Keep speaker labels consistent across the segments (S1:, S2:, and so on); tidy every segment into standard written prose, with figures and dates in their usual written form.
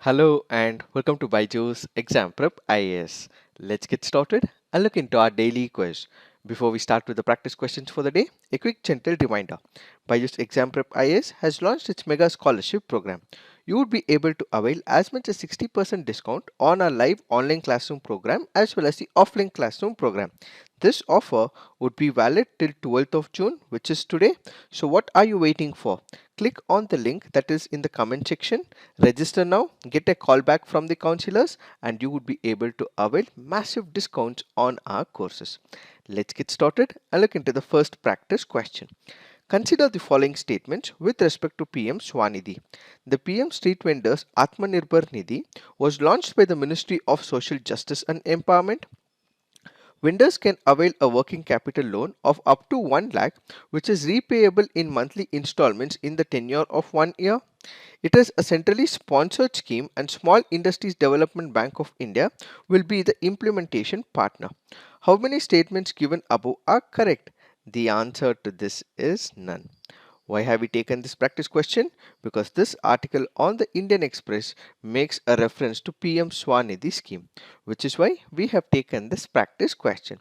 S1: Hello and welcome to BYJU'S Exam Prep IAS. Let's get started and look into our daily quiz. Before we start with the practice questions for the day, a quick gentle reminder. BYJU'S Exam Prep IAS has launched its mega scholarship program. You would be able to avail as much as 60% discount on our live online classroom program as well as the offline classroom program. This offer would be valid till 12th of June, which is today. So what are you waiting for? Click on the link that is in the comment section. Register now, get a call back from the counselors, and you would be able to avail massive discounts on our courses. Let's get started and look into the first practice question. Consider the following statements with respect to PM SVANidhi. The PM Street Vendors Atmanirbhar Nidhi was launched by the Ministry of Social Justice and Empowerment. Vendors can avail a working capital loan of up to 1 lakh, which is repayable in monthly installments in the tenure of 1 year. It is a centrally sponsored scheme, and Small Industries Development Bank of India will be the implementation partner. How many statements given above are correct? The answer to this is none. Why have we taken this practice question? Because this article on the Indian Express makes a reference to PM SVANidhi scheme, which is why we have taken this practice question.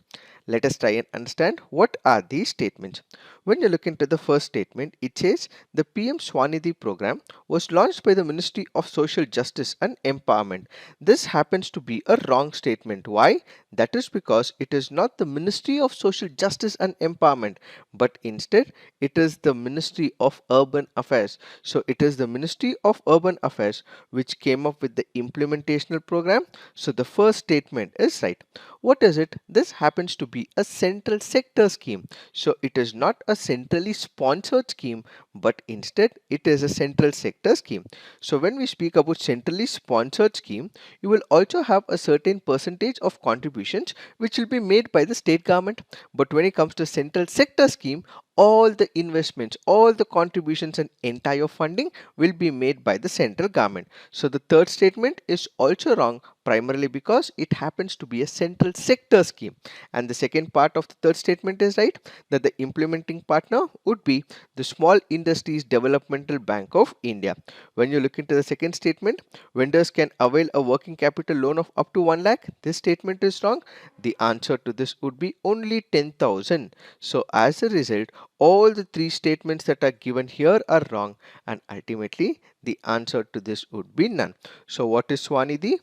S1: Let us try and understand what are these statements. When you look into the first statement, it says the PM SVANidhi program was launched by the Ministry of Social Justice and Empowerment. This happens to be a wrong statement. Why? That is because it is not the Ministry of Social Justice and Empowerment, but instead it is the Ministry of Urban Affairs. So it is the Ministry of Urban Affairs which came up with the implementational program. So the first statement is right. What is it? This happens to be a central sector scheme. So it is not a centrally sponsored scheme, but instead it is a central sector scheme. So when we speak about centrally sponsored scheme, you will also have a certain percentage of contributions which will be made by the state government. But when it comes to central sector scheme, all the investments, all the contributions and entire funding will be made by the central government. So the third statement is also wrong, primarily because it happens to be a central sector scheme. And the second part of the third statement is right, that the implementing partner would be the Small Industries Developmental Bank of India. When you look into the second statement, vendors can avail a working capital loan of up to 1 lakh. This statement is wrong. The answer to this would be only 10,000. So as a result, all the three statements that are given here are wrong, and ultimately the answer to this would be none. So what is SVANidhi?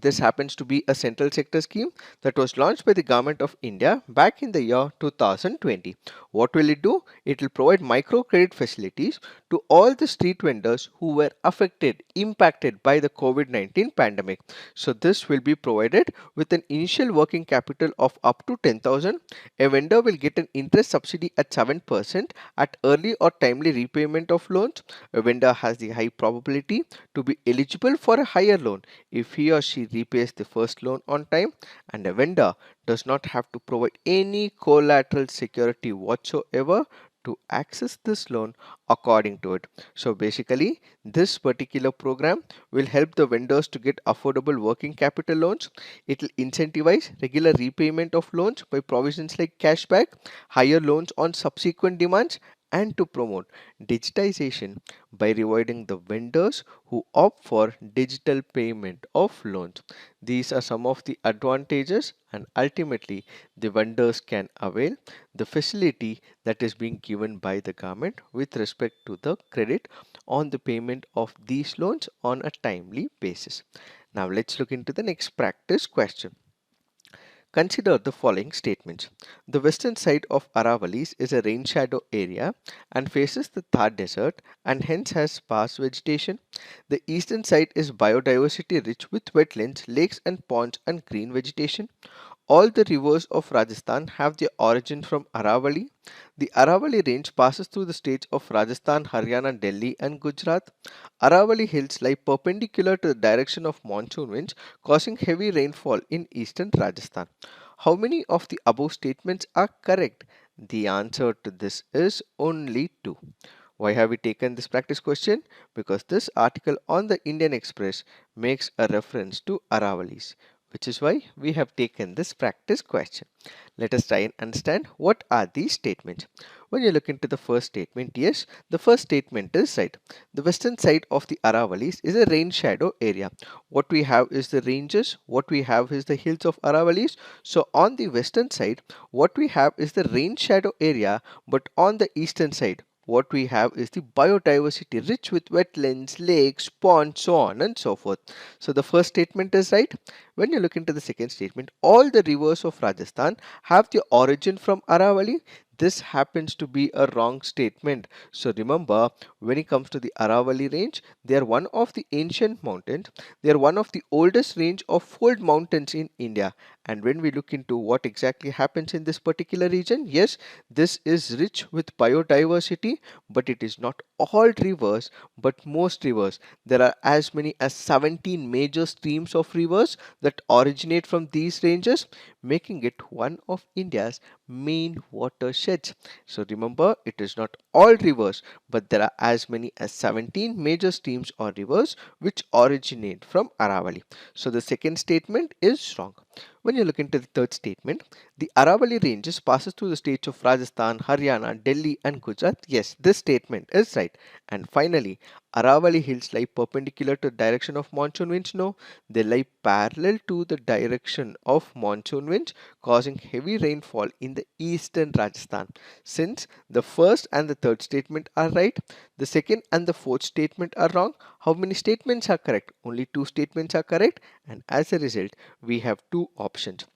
S1: This happens to be a central sector scheme that was launched by the government of India back in the year 2020. What will it do? It will provide microcredit facilities to all the street vendors who were impacted by the COVID-19 pandemic. So this will be provided with an initial working capital of up to 10,000. A vendor will get an interest subsidy at 7% at early or timely repayment of loans. A vendor has the high probability to be eligible for a higher loan if he or she repays the first loan on time, and a vendor does not have to provide any collateral security whatsoever to access this loan according to it. So basically, this particular program will help the vendors to get affordable working capital loans. It will incentivize regular repayment of loans by provisions like cashback, higher loans on subsequent demands, and to promote digitization by rewarding the vendors who opt for digital payment of loans. These are some of the advantages, and ultimately the vendors can avail the facility that is being given by the government with respect to the credit on the payment of these loans on a timely basis. Now let's look into the next practice question. Consider the following statements. The western side of Aravallis is a rain shadow area and faces the Thar Desert and hence has sparse vegetation. The eastern side is biodiversity rich with wetlands, lakes and ponds and green vegetation. All the rivers of Rajasthan have their origin from Aravalli. The Aravalli range passes through the states of Rajasthan, Haryana, Delhi, and Gujarat. Aravalli hills lie perpendicular to the direction of monsoon winds, causing heavy rainfall in eastern Rajasthan. How many of the above statements are correct? The answer to this is only two. Why have we taken this practice question? Because this article on the Indian Express makes a reference to Aravallis, which is why we have taken this practice question. Let us try and understand what are these statements. When you look into the first statement, yes, the first statement is right. The western side of the Aravallis is a rain shadow area. What we have is the ranges, what we have is the hills of Aravallis. So on the western side, what we have is the rain shadow area, but on the eastern side, what we have is the biodiversity rich with wetlands, lakes, ponds, so on and so forth. So the first statement is right. When you look into the second statement, all the rivers of Rajasthan have their origin from Aravalli. This happens to be a wrong statement. So remember, when it comes to the Aravalli range, they are one of the ancient mountains. They are one of the oldest range of fold mountains in India. And when we look into what exactly happens in this particular region, yes, this is rich with biodiversity, but it is not all rivers, but most rivers. There are as many as 17 major streams of rivers that originate from these ranges, making it one of India's main watersheds. So remember, it is not all rivers, but there are as many as 17 major streams or rivers which originate from Aravalli. So the second statement is wrong. When you look into the third statement, the Aravalli ranges passes through the states of Rajasthan, Haryana, Delhi and Gujarat. Yes, this statement is right. And finally, Aravalli hills lie perpendicular to the direction of monsoon winds. No, they lie parallel to the direction of monsoon winds, causing heavy rainfall in the eastern Rajasthan. Since the first and the third statement are right, the second and the fourth statement are wrong. How many statements are correct? Only two statements are correct, and as a result, we have two options.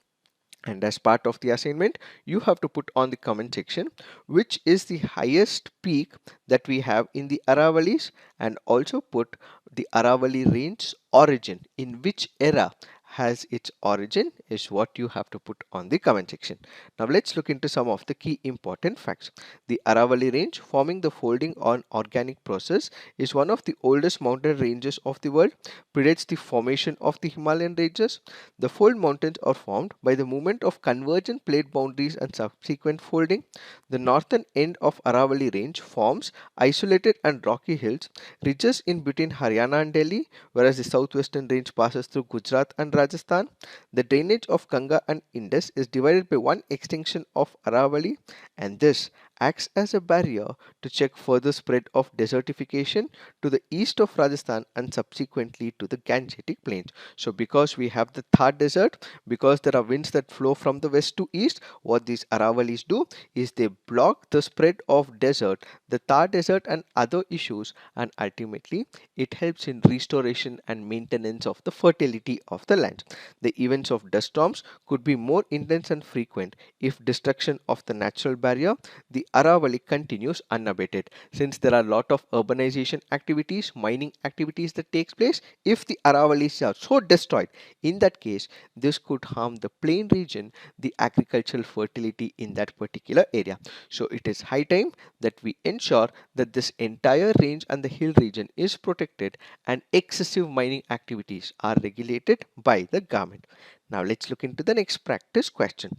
S1: And as part of the assignment, you have to put on the comment section which is the highest peak that we have in the Aravallis, and also put the Aravalli range origin, in which era has its origin is what you have to put on the comment section. Now let's look into some of the key important facts. The Aravalli range, forming the folding on organic process, is one of the oldest mountain ranges of the world, predates the formation of the Himalayan ranges. The fold mountains are formed by the movement of convergent plate boundaries and subsequent folding. The northern end of Aravalli range forms isolated and rocky hills, ridges in between Haryana and Delhi, whereas the southwestern range passes through Gujarat and Rajasthan. The drainage of Ganga and Indus is divided by one extension of Aravalli, and this acts as a barrier to check further spread of desertification to the east of Rajasthan and subsequently to the Gangetic plains. So because we have the Thar desert, because there are winds that flow from the west to east, what these Aravallis do is they block the spread of desert, the Thar desert and other issues, and ultimately it helps in restoration and maintenance of the fertility of the land. The events of dust storms could be more intense and frequent if destruction of the natural barrier, the Aravalli, continues unabated. Since there are a lot of urbanization activities, mining activities that takes place, if the Aravallis are so destroyed, in that case, this could harm the plain region, the agricultural fertility in that particular area. So it is high time that we ensure that this entire range and the hill region is protected and excessive mining activities are regulated by the government. Now let's look into the next practice question.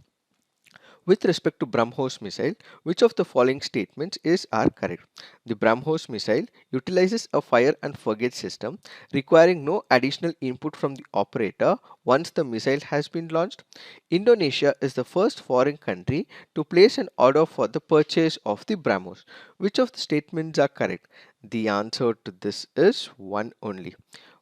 S1: With respect to Brahmos missile, which of the following statements are correct? The Brahmos missile utilizes a fire and forget system requiring no additional input from the operator once the missile has been launched. Indonesia is the first foreign country to place an order for the purchase of the Brahmos. Which of the statements are correct? The answer to this is one only.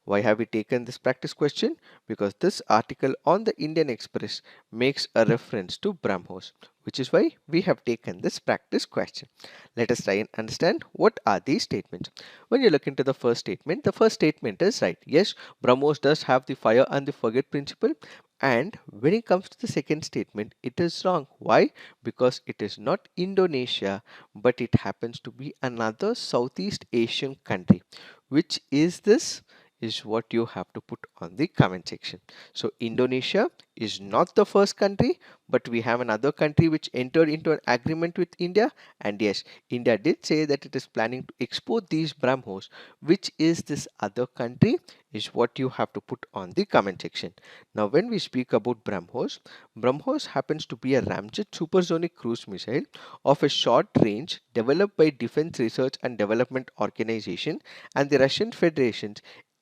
S1: Why have we taken this practice question? Because this article on the Indian Express makes a reference to Brahmos, which is why we have taken this practice question. Let us try and understand what are these statements. When you look into the first statement is right. Yes, Brahmos does have the fire and the forget principle. And when it comes to the second statement, it is wrong. Why? Because it is not Indonesia, but it happens to be another Southeast Asian country. Which is this? Is what you have to put on the comment section. So Indonesia is not the first country, but we have another country which entered into an agreement with India, and yes, India did say that it is planning to export these Brahmos. Which is this other country is what you have to put on the comment section. Now when we speak about Brahmos, Brahmos happens to be a ramjet supersonic cruise missile of a short range developed by Defense Research and Development Organization and the Russian Federation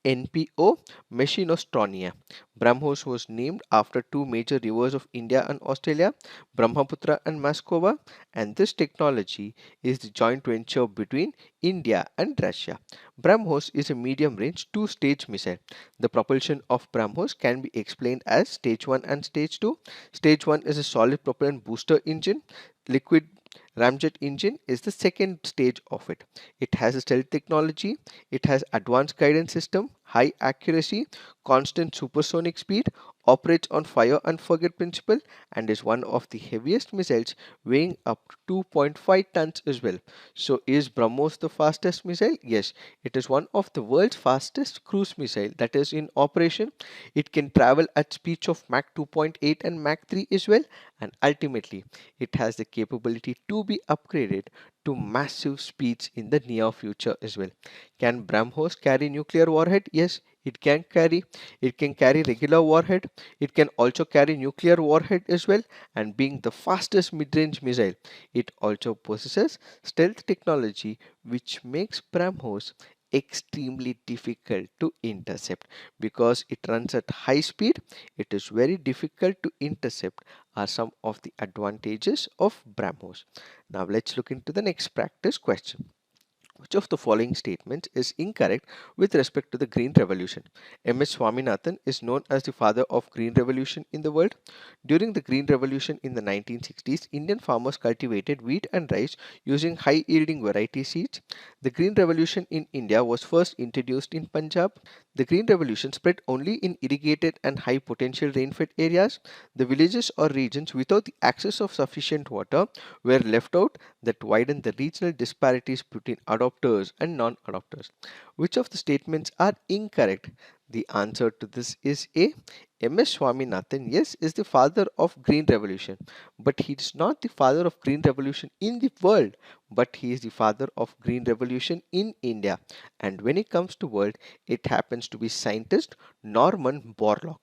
S1: NPO Machinostonia. Brahmos was named after two major rivers of India and Australia, Brahmaputra and Moskova, and this technology is the joint venture between India and Russia. Brahmos is a medium-range two-stage missile. The propulsion of Brahmos can be explained as stage 1 and stage 2. Stage 1 is a solid propellant booster engine. Liquid ramjet engine is the second stage of it. It has a stealth technology. It has advanced guidance system, high accuracy, constant supersonic speed, operates on fire and forget principle, and is one of the heaviest missiles, weighing up to 2.5 tons as well. So is BrahMos the fastest missile? Yes, it is one of the world's fastest cruise missile that is in operation. It can travel at speeds of Mach 2.8 and Mach 3 as well, and ultimately it has the capability to be upgraded to massive speeds in the near future as well. Can BrahMos carry nuclear warhead? Yes, it can carry. It can carry regular warhead. It can also carry nuclear warhead as well. And being the fastest mid-range missile, it also possesses stealth technology, which makes BrahMos extremely difficult to intercept because it runs at high speed. It is very difficult to intercept are some of the advantages of BrahMos. Now let's look into the next practice question. Which of the following statements is incorrect with respect to the Green Revolution? M.S. Swaminathan is known as the father of Green Revolution in the world. During the Green Revolution in the 1960s, Indian farmers cultivated wheat and rice using high-yielding variety seeds. The Green Revolution in India was first introduced in Punjab. The Green Revolution spread only in irrigated and high potential rainfed areas. The villages or regions without the access of sufficient water were left out that widened the regional disparities between adopters and non-adopters. Which of the statements are incorrect? The answer to this is A. M.S. Swaminathan, yes, is the father of Green Revolution, but he is not the father of Green Revolution in the world, but he is the father of Green Revolution in India. And when it comes to world, it happens to be scientist Norman Borlaug.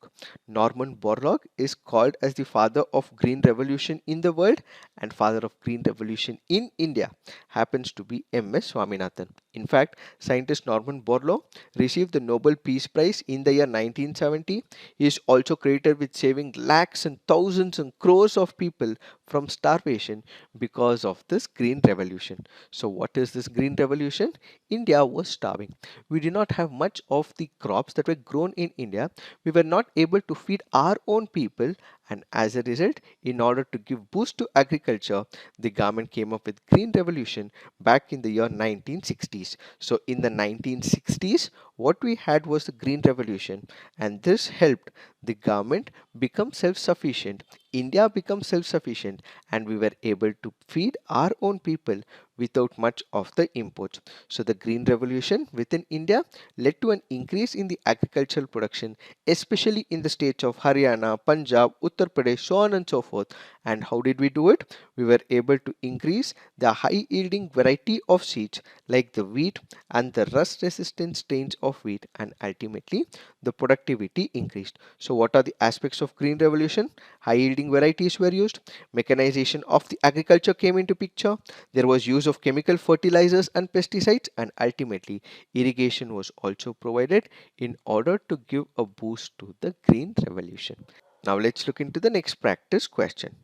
S1: Norman Borlaug is called as the father of Green Revolution in the world, and father of Green Revolution in India happens to be M.S. Swaminathan. In fact, scientist Norman Borlaug received the Nobel Peace Prize in the year 1970. He is also credited with saving lakhs and thousands and crores of people from starvation because of this Green Revolution. So what is this Green Revolution? India was starving. We did not have much of the crops that were grown in India. We were not able to feed our own people, and as a result, in order to give boost to agriculture, the government came up with Green Revolution back in the year 1960s. So in the 1960s, what we had was the Green Revolution, and this helped the government become self-sufficient. India became self-sufficient, and we were able to feed our own people without much of the imports. So the Green Revolution within India led to an increase in the agricultural production, especially in the states of Haryana, Punjab, Uttar Pradesh, so on and so forth. And how did we do it? We were able to increase the high yielding variety of seeds like the wheat and the rust resistant strains of wheat, and ultimately the productivity increased. So what are the aspects of Green Revolution? High yielding varieties were used, mechanization of the agriculture came into picture, there was use of chemical fertilizers and pesticides, and ultimately irrigation was also provided in order to give a boost to the Green Revolution. Now let's look into the next practice question.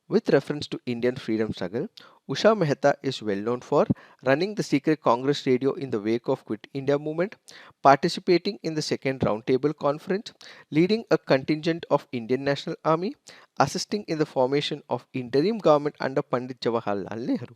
S1: With reference to Indian freedom struggle, Usha Mehta is well known for running the secret Congress radio in the wake of Quit India movement, participating in the second roundtable conference, leading a contingent of Indian National Army, assisting in the formation of interim government under Pandit Jawaharlal Nehru.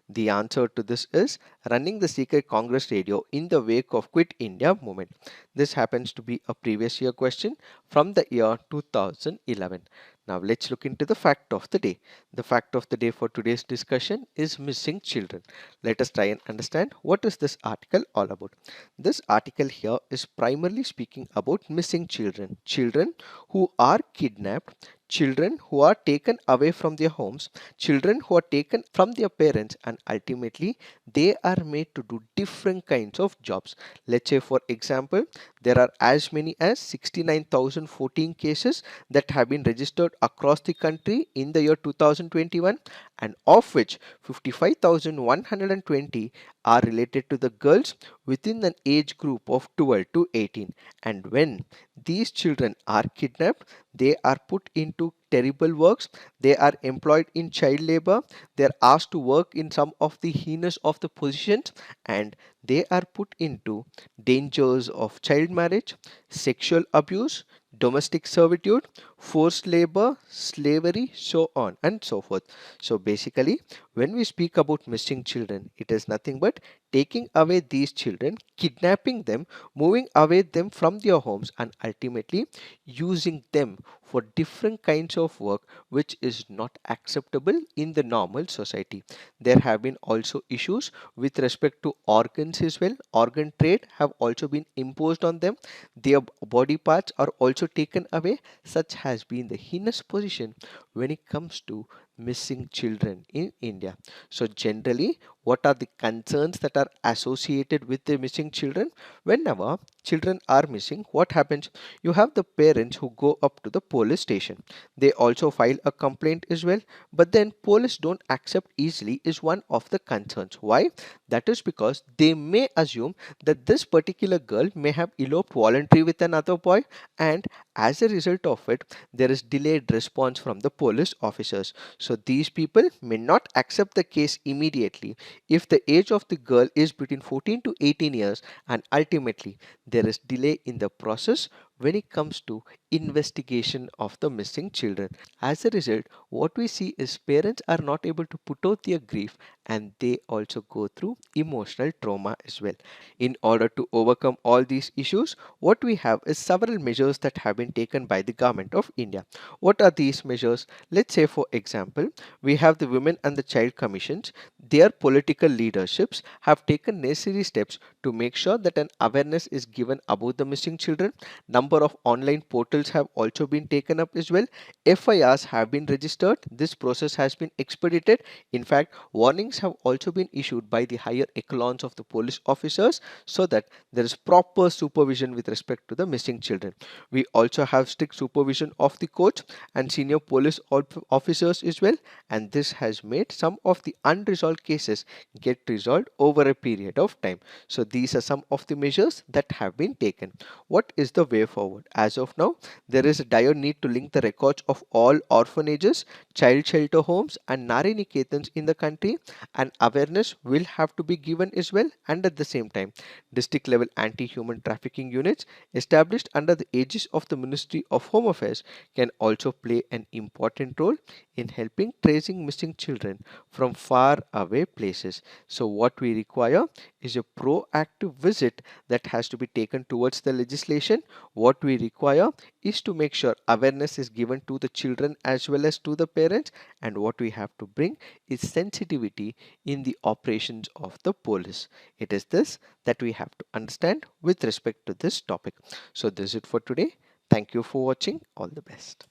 S1: The answer to this is running the secret Congress radio in the wake of Quit India movement. This happens to be a previous year question from the year 2011. Now let's look into the fact of the day. The fact of the day for today's discussion is missing children. Let us try and understand what is this article all about. This article here is primarily speaking about missing children. Children who are kidnapped, children who are taken away from their homes, children who are taken from their parents, and ultimately they are made to do different kinds of jobs. Let's say for example, there are as many as 69,014 cases that have been registered across the country in the year 2021, and of which 55,120 are related to the girls within an age group of 12 to 18. And when these children are kidnapped, they are put into terrible works, they are employed in child labor, they are asked to work in some of the heinous of the positions, and they are put into dangers of child marriage, sexual abuse, domestic servitude, forced labor, slavery, so on and so forth. So basically, when we speak about missing children, it is nothing but taking away these children, kidnapping them, moving away them from their homes, and ultimately using them for different kinds of work which is not acceptable in the normal society. There have been also issues with respect to organs as well. Organ trade have also been imposed on them. Their body parts are also taken away. Such has been the heinous position when it comes to missing children in India. So generally, what are the concerns that are associated with the missing children? Whenever children are missing, what happens? You have the parents who go up to the police station. They also file a complaint as well, but then police don't accept easily is one of the concerns. Why? That is because they may assume that this particular girl may have eloped voluntarily with another boy, and as a result of it, there is delayed response from the police officers. So these people may not accept the case immediately if the age of the girl is between 14 to 18 years, and ultimately there is delay in the process when it comes to investigation of the missing children. As a result, what we see is parents are not able to put out their grief, and they also go through emotional trauma as well. In order to overcome all these issues, what we have is several measures that have been taken by the government of India. What are these measures? Let's say, for example, we have the Women and the Child Commissions. Their political leaderships have taken necessary steps to make sure that an awareness is given about the missing children. Number of online portals have also been taken up as well. FIRs have been registered. This process has been expedited. In fact, warnings have also been issued by the higher echelons of the police officers so that there is proper supervision with respect to the missing children. We also have strict supervision of the courts and senior police officers as well, and this has made some of the unresolved cases get resolved over a period of time. So these are some of the measures that have been taken. What is the way forward? As of now, there is a dire need to link the records of all orphanages, child shelter homes, and Nari Niketans in the country, and awareness will have to be given as well. And at the same time, district level anti human trafficking units established under the aegis of the Ministry of Home Affairs can also play an important role in helping tracing missing children from far away places. So, what we require is a proactive visit that has to be taken towards the legislation. What we require is to make sure awareness is given to the children as well as to the parents, and what we have to bring is sensitivity in the operations of the police. It is this that we have to understand with respect to this topic. So this is it for today. Thank you for watching. All the best.